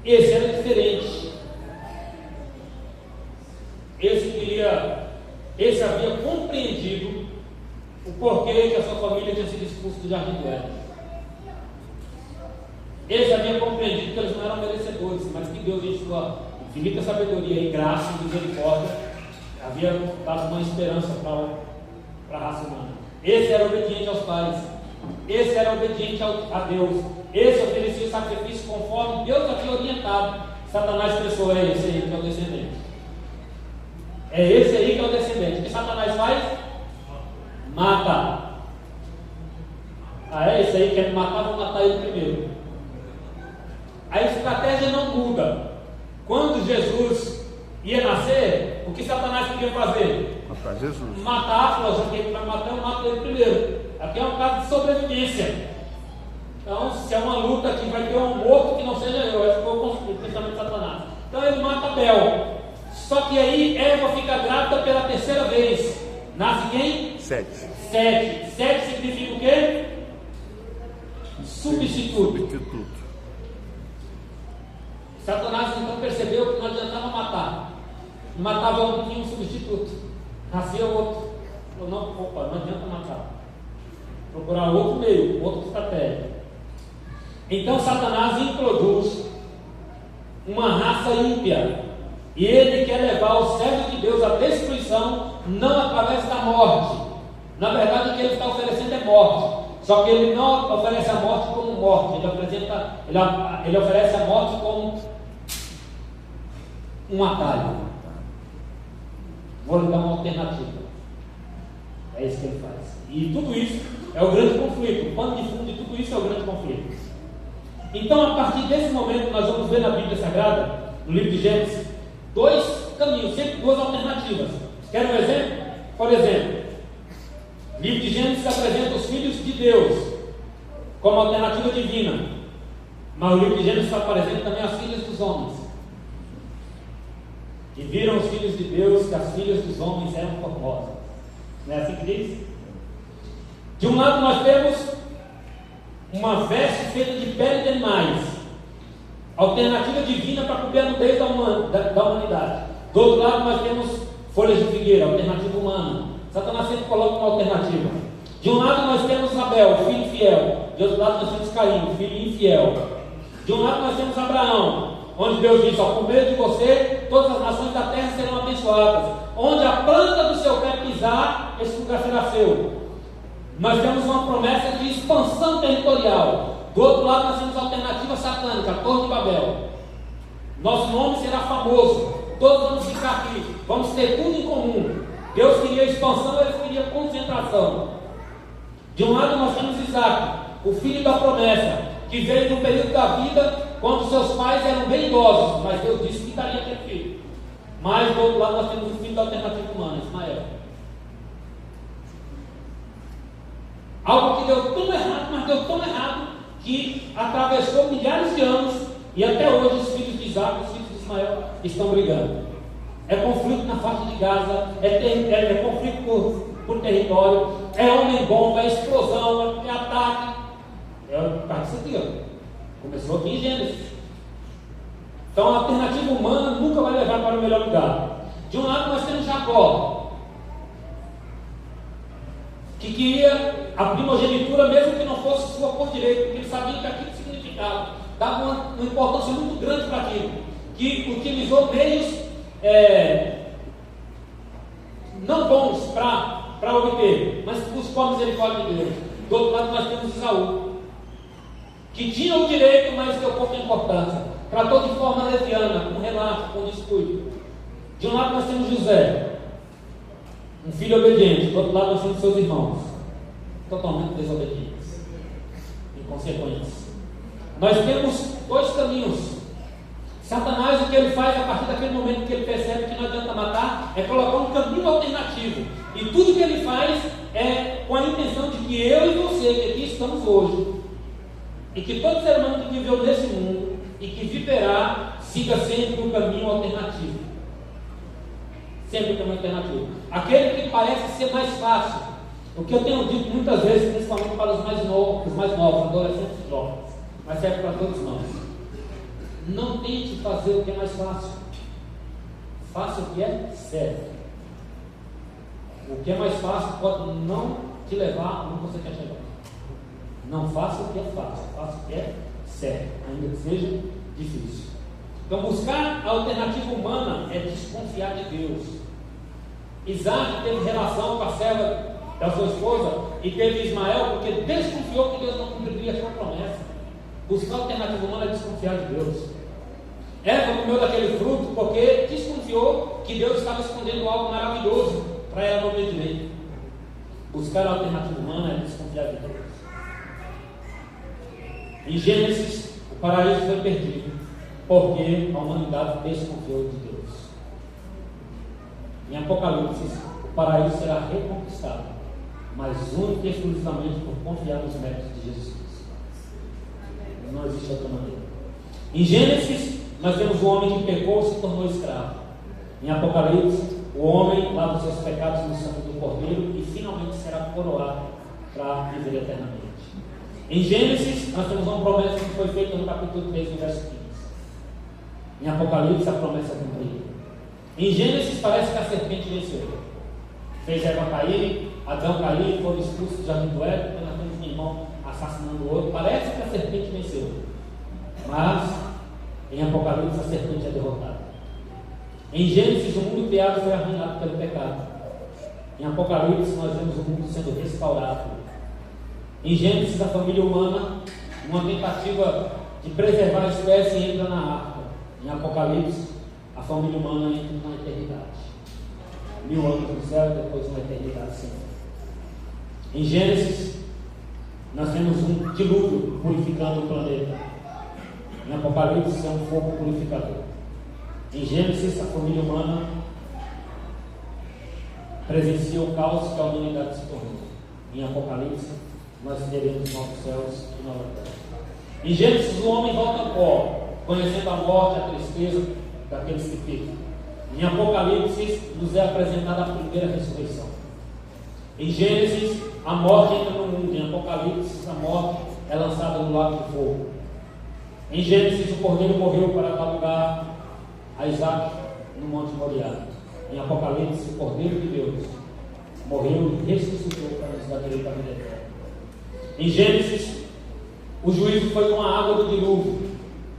Esse era diferente. Esse havia compreendido o porquê que a sua família tinha sido expulsa do jardim do Éden. Esse havia compreendido que eles não eram merecedores, mas que Deus, em sua infinita sabedoria e graça e misericórdia, havia dado uma esperança para a raça humana. Esse era obediente aos pais, esse era obediente a Deus, esse oferecia o sacrifício conforme Deus havia orientado. Satanás pensou: é esse aí que é o descendente, é esse aí que é o descendente. O que Satanás faz? Mata. É esse aí que quer me matar, vou matar ele primeiro. A estratégia não muda. Quando Jesus ia nascer, o que Satanás queria fazer? Matar Jesus. Matar, já que ele vai matar, eu mato ele primeiro. Aqui é um caso de sobrevivência. Então, se é uma luta que vai ter um morto que não seja eu, esse foi o pensamento de Satanás. Então ele mata Abel. Só que aí Eva fica grávida pela terceira vez. Nasce quem? Sete. Sete significa o quê? Substituto. Satanás então percebeu que não adiantava matar. Matava um, tinha um substituto. Nascia outro. Falou: não adianta matar. Procurar outro meio, outra estratégia. Então Satanás introduz uma raça ímpia. E ele quer levar os servos de Deus à destruição, não através da morte. Na verdade, o que ele está oferecendo é morte. Só que ele não oferece a morte como morte. Ele oferece a morte como um atalho. Vou lhe dar uma alternativa. É isso que ele faz. E tudo isso é o grande conflito. O pano de fundo de tudo isso é o grande conflito. Então, a partir desse momento, nós vamos ver na Bíblia Sagrada, no livro de Gênesis, dois caminhos, sempre duas alternativas. Quer um exemplo? Por exemplo, o livro de Gênesis apresenta os filhos de Deus como alternativa divina, mas o livro de Gênesis apresenta também as filhas dos homens. E viram os filhos de Deus que as filhas dos homens eram formosas. Não é assim que diz? De um lado nós temos uma veste feita de pele de animais, alternativa divina para cobrir a nudez da humanidade. Do outro lado nós temos folhas de figueira, alternativa humana. Satanás sempre coloca uma alternativa. De um lado nós temos Abel, o filho fiel. De outro lado nós temos Caim, o filho infiel. De um lado nós temos Abraão, onde Deus diz: por meio de você todas as nações da terra serão abençoadas. Onde a planta do seu pé pisar, esse lugar será seu. Nós temos uma promessa de expansão territorial. Do outro lado nós temos a alternativa satânica, a Torre de Babel. Nosso nome será famoso, todos vamos ficar aqui, vamos ter tudo em comum. Deus queria expansão, eles queriam concentração. De um lado nós temos Isaac, o filho da promessa, que veio no período da vida quando seus pais eram bem idosos, mas Deus disse que daria aquele filho. Mas do outro lado nós temos o filho da alternativa humana, Ismael. Algo que deu tão errado, mas deu tão errado, que atravessou milhares de anos, e até hoje os filhos de Isaac e os filhos de Ismael estão brigando. É conflito na faixa de Gaza, é conflito por território, é homem-bomba, é explosão, é ataque. É o caso disso aqui, ó. Começou aqui em Gênesis. Então a alternativa humana nunca vai levar para o melhor lugar. De um lado nós temos Jacó, que queria a primogenitura, mesmo que não fosse sua por direito, porque ele sabia que aquilo significava, dava uma importância muito grande para aquilo, que utilizou meios não bons para obter, mas buscou a misericórdia de Deus. Do outro lado nós temos Esaú, que tinha o direito, mas deu pouca importância, tratou de forma leviana, com relaxo, com descuido. De um lado nós temos José, um filho obediente. Do outro lado nós temos seus irmãos, totalmente desobedientes, inconsequentes. Nós temos dois caminhos. Satanás, o que ele faz a partir daquele momento que ele percebe que não adianta matar, é colocar um caminho alternativo. E tudo que ele faz é com a intenção de que eu e você, que aqui estamos hoje, e que todo ser humano que viveu nesse mundo e que viverá, siga sempre um caminho alternativo. Sempre um caminho alternativo. Aquele que parece ser mais fácil. O que eu tenho dito muitas vezes, principalmente para os mais novos, adolescentes e jovens, mas serve para todos nós. Não tente fazer o que é mais fácil. Faça o que é certo. O que é mais fácil pode não te levar onde você quer chegar. Não faça o que é fácil, faça o que é certo, ainda que seja difícil. Então buscar a alternativa humana é desconfiar de Deus. Isaac teve relação com a serva da sua esposa e teve Ismael porque desconfiou que Deus não cumpriria a sua promessa. Buscar alternativa humana é desconfiar de Deus. Eva comeu daquele fruto porque desconfiou que Deus estava escondendo algo maravilhoso para ela não ver direito. Buscar a alternativa humana é desconfiar de Deus. Em Gênesis, o paraíso foi perdido porque a humanidade desconfiou de Deus. Em Apocalipse, o paraíso será reconquistado, mas único e exclusivamente por confiar nos méritos de Jesus Cristo. Não existe outra maneira. Em Gênesis, nós temos o homem que pecou e se tornou escravo. Em Apocalipse, o homem lava os seus pecados no sangue do Cordeiro e finalmente será coroado para viver eternamente. Em Gênesis, nós temos uma promessa que foi feita no capítulo 3, no verso 15. Em Apocalipse, a promessa é cumprida. Em Gênesis, parece que a serpente venceu. Fez Eva cair, Adão cair, foram expulsos do jardim do Éden, porque nós temos um irmão assassinando o outro. Parece que a serpente venceu. Mas, em Apocalipse, a serpente é derrotada. Em Gênesis, o mundo criado foi arruinado pelo pecado. Em Apocalipse, nós vemos o mundo sendo restaurado. Em Gênesis, a família humana, numa tentativa de preservar a espécie, entra na arca. Em Apocalipse, a família humana entra na eternidade. 1000 anos no céu e depois uma eternidade sem fim. Em Gênesis, nós temos um dilúvio purificando o planeta. Em Apocalipse, é um fogo purificador. Em Gênesis, a família humana presencia o caos que a humanidade se tornou. Em Apocalipse, nós teremos novos céus e nova terra. Em Gênesis, o homem volta ao pó, conhecendo a morte, a tristeza daqueles que ficam. Em Apocalipse, nos é apresentada a primeira ressurreição. Em Gênesis, a morte entra no mundo. Em Apocalipse, a morte é lançada no lago de fogo. Em Gênesis, o Cordeiro morreu para dar lugar a Isaac no Monte Moriá. Em Apocalipse, o Cordeiro de Deus morreu e ressuscitou para nos dar direito à vida eterna. Em Gênesis, o juízo foi com a água do dilúvio.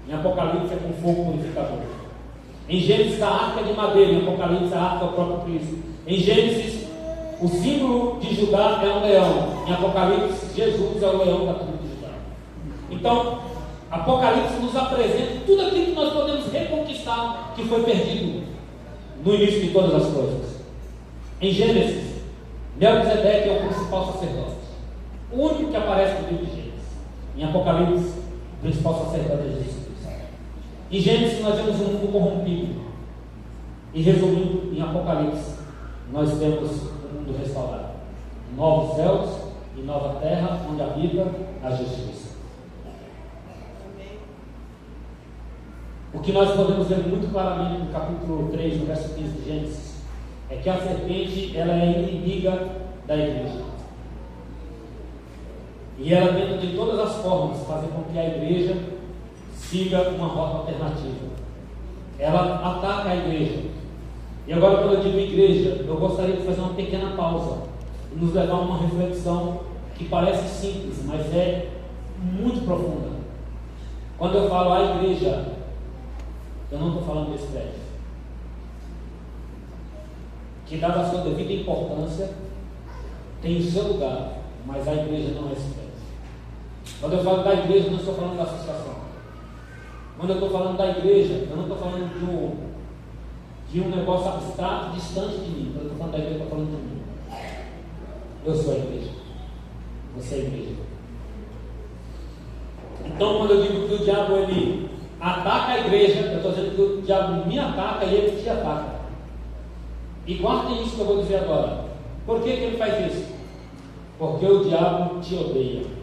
Em Apocalipse, é com fogo purificador. Em Gênesis, a arca é de madeira. Em Apocalipse, a arca é o próprio Cristo. Em Gênesis, o símbolo de Judá é um leão. Em Apocalipse, Jesus é o leão da tribo de Judá. Então, Apocalipse nos apresenta tudo aquilo que nós podemos reconquistar que foi perdido no início de todas as coisas. Em Gênesis, Melquisedeque é o principal sacerdote, o único que aparece no livro de Gênesis. Em Apocalipse, o principal sacerdote é Jesus Cristo. Em Gênesis, nós temos um mundo corrompido. E resumindo, em Apocalipse, nós temos um mundo restaurado, novos céus e nova terra, onde habita a justiça. O que nós podemos ver muito claramente no capítulo 3, no verso 15 de Gênesis, é que a serpente, ela é inimiga da igreja. E ela tenta de todas as formas fazer com que a igreja siga uma rota alternativa. Ela ataca a igreja. E agora, quando eu digo igreja, eu gostaria de fazer uma pequena pausa e nos levar a uma reflexão que parece simples, mas é muito profunda. Quando eu falo a igreja, eu não estou falando desse prédio, que, dada a sua devida importância, tem o seu lugar, mas a igreja não é esse prédio. Quando eu falo da igreja, eu não estou falando da associação. Quando eu estou falando da igreja, eu não estou falando de um negócio abstrato, distante de mim. Quando eu estou falando da igreja, eu estou falando de mim. Eu sou a igreja. Você é a igreja. Então, quando eu digo que o diabo ele ataca a igreja, eu estou dizendo que o diabo me ataca e ele te ataca. E guardem isso que eu vou dizer agora. Por que ele faz isso? Porque o diabo te odeia.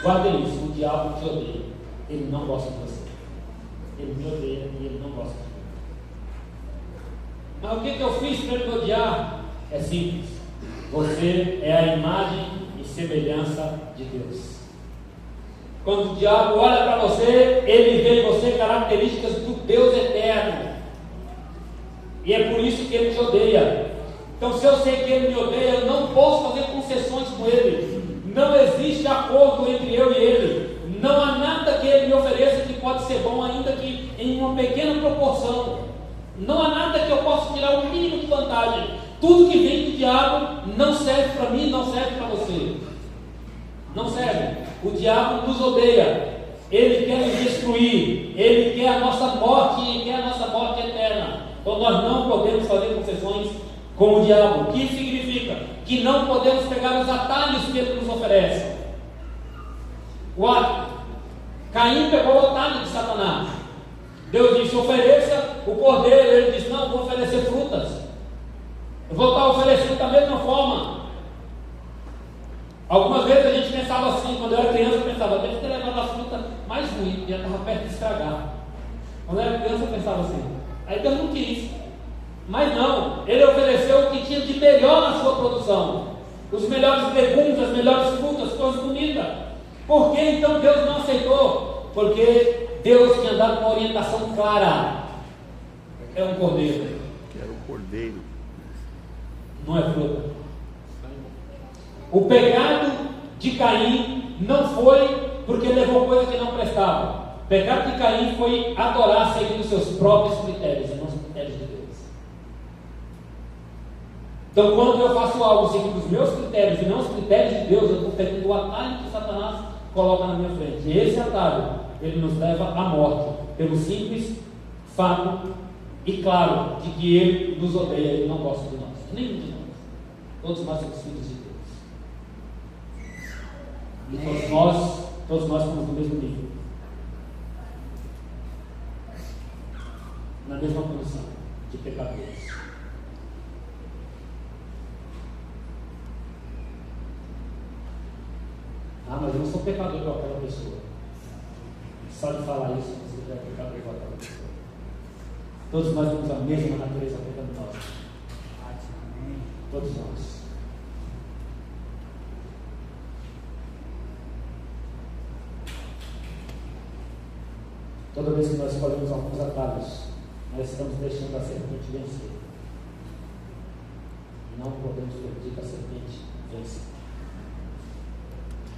Guardem isso, o diabo te odeia. Ele não gosta de você. Ele me odeia e ele não gosta de mim. Mas o que eu fiz para ele me odiar? É simples. Você é a imagem e semelhança de Deus. Quando o diabo olha para você, ele vê em você características do Deus eterno. E é por isso que ele te odeia. Então, se eu sei que ele me odeia, eu não posso fazer concessões com ele. Não existe acordo entre eu e ele. Não há nada que ele me ofereça que pode ser bom, ainda que em uma pequena proporção. Não há nada que eu possa tirar o mínimo de vantagem. Tudo que vem do diabo não serve para mim, não serve para você. Não serve. O diabo nos odeia. Ele quer nos destruir. Ele quer a nossa morte e quer a nossa morte eterna. Então nós não podemos fazer concessões com o diabo. O que significa? Que não podemos pegar os atalhos que ele nos oferece. Caim pegou o atalho de Satanás. Deus disse: ofereça o cordeiro. Ele disse: não, vou oferecer frutas. Eu vou estar oferecendo da mesma forma. Algumas vezes a gente pensava assim, quando eu era criança, eu pensava: deve ter levado a fruta mais ruim, já estava perto de estragar. Quando eu era criança, eu pensava assim. Aí Deus não quis. Mas não, Ele ofereceu o que tinha de melhor na sua produção. Os melhores legumes, as melhores frutas, coisas bonitas. Por que então Deus não aceitou? Porque Deus tinha dado uma orientação clara. É um cordeiro. Era um cordeiro. Não é fruta. O pecado de Caim não foi porque levou coisa que não prestava. O pecado de Caim foi adorar seguindo os seus próprios critérios, e não os critérios de Deus. Então, quando eu faço algo seguindo os meus critérios e não os critérios de Deus, eu estou pegando o atalho que Satanás coloca na minha frente. E esse atalho, ele nos leva à morte, pelo simples fato e claro de que ele nos odeia, ele não gosta de nós, nenhum de nós. Todos nós somos filhos de Deus. E todos nós estamos no mesmo nível, na mesma condição de pecadores. Mas eu não sou pecador igual aquela pessoa. Só de falar isso, você já é pecador igual aquela pessoa. Todos nós temos a mesma natureza pecaminosa. Todos nós. Toda vez que nós escolhemos alguns atalhos, nós estamos deixando a serpente vencer. Não podemos permitir que a serpente vença.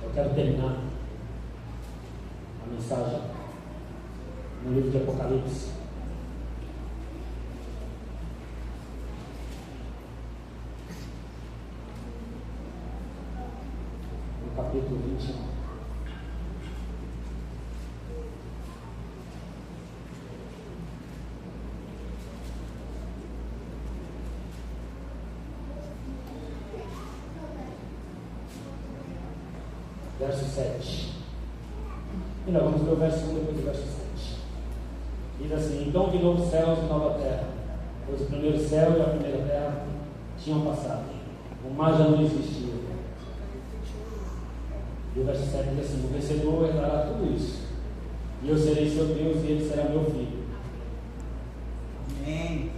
Eu quero terminar a mensagem no livro de Apocalipse. No capítulo 21. Verso 7. E nós vamos ver o verso 1 depois do verso 7. Diz assim: então vi novos céus e nova terra, pois o primeiro céu e a primeira terra tinham passado, o mar já não existia. E o verso 7 diz assim: o vencedor herdará tudo isso, e eu serei seu Deus e ele será meu filho. Amém.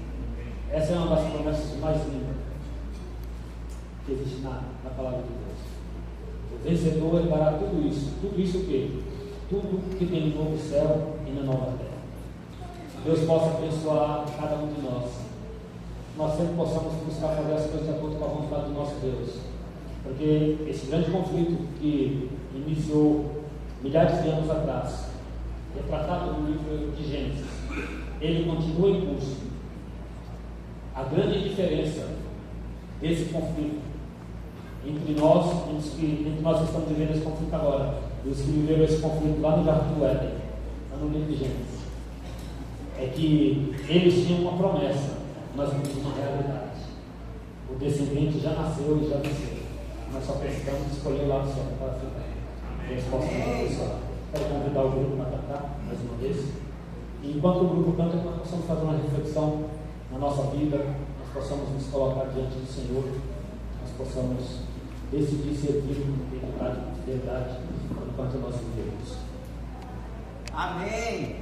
Essa é uma das promessas mais lindas que existe na palavra de Deus. O vencedor herdará tudo isso. Tudo isso o quê? Tudo que tem no novo céu e na nova terra. Deus possa abençoar cada um de nós. Nós sempre possamos buscar fazer as coisas de acordo com a vontade do nosso Deus. Porque esse grande conflito que iniciou milhares de anos atrás, retratado no livro de Gênesis, ele continua em curso. A grande diferença desse conflito entre nós que estamos vivendo esse conflito agora e os que viveram esse conflito lá no Jardim do Éden, lá no livro de Gênesis, é que eles tinham uma promessa, nós temos uma realidade. O descendente já nasceu e já venceu. Nós só precisamos escolher lá no céu para ficar. Deus possa nos abençoar. Quero convidar o grupo para cantar mais uma vez. E enquanto o grupo canta, nós possamos fazer uma reflexão na nossa vida, nós possamos nos colocar diante do Senhor, nós possamos decidir servir com integridade, com fidelidade, enquanto nós vivemos. Amém.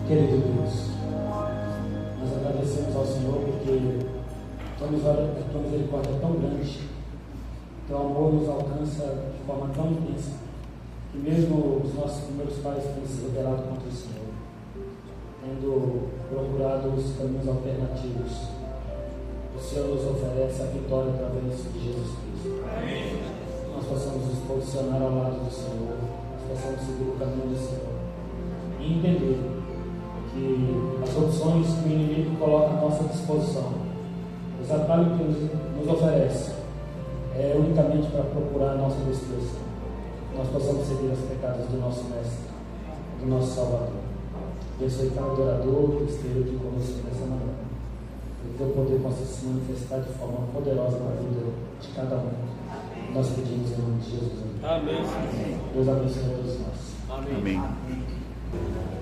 Querido Deus, nós agradecemos ao Senhor porque tua misericórdia é tão grande, teu amor nos alcança de forma tão intensa, que mesmo os nossos primeiros pais têm se rebelado contra o Senhor, tendo procurado os caminhos alternativos. O Senhor nos oferece a vitória através de Jesus Cristo. Amém. Nós possamos nos posicionar ao lado do Senhor, nós possamos seguir o caminho do Senhor e entender que as opções que o inimigo coloca à nossa disposição, os atalhos que nos oferece, é unicamente para procurar a nossa destruição. Nós possamos seguir as pecadas do nosso Mestre, do nosso Salvador. Abençoe cada adorador que esteja aqui conosco nessa manhã. Que teu poder possa se manifestar de forma poderosa na vida de cada um. Nós pedimos em nome de Jesus. Amém. Deus abençoe a todos nós. Amém.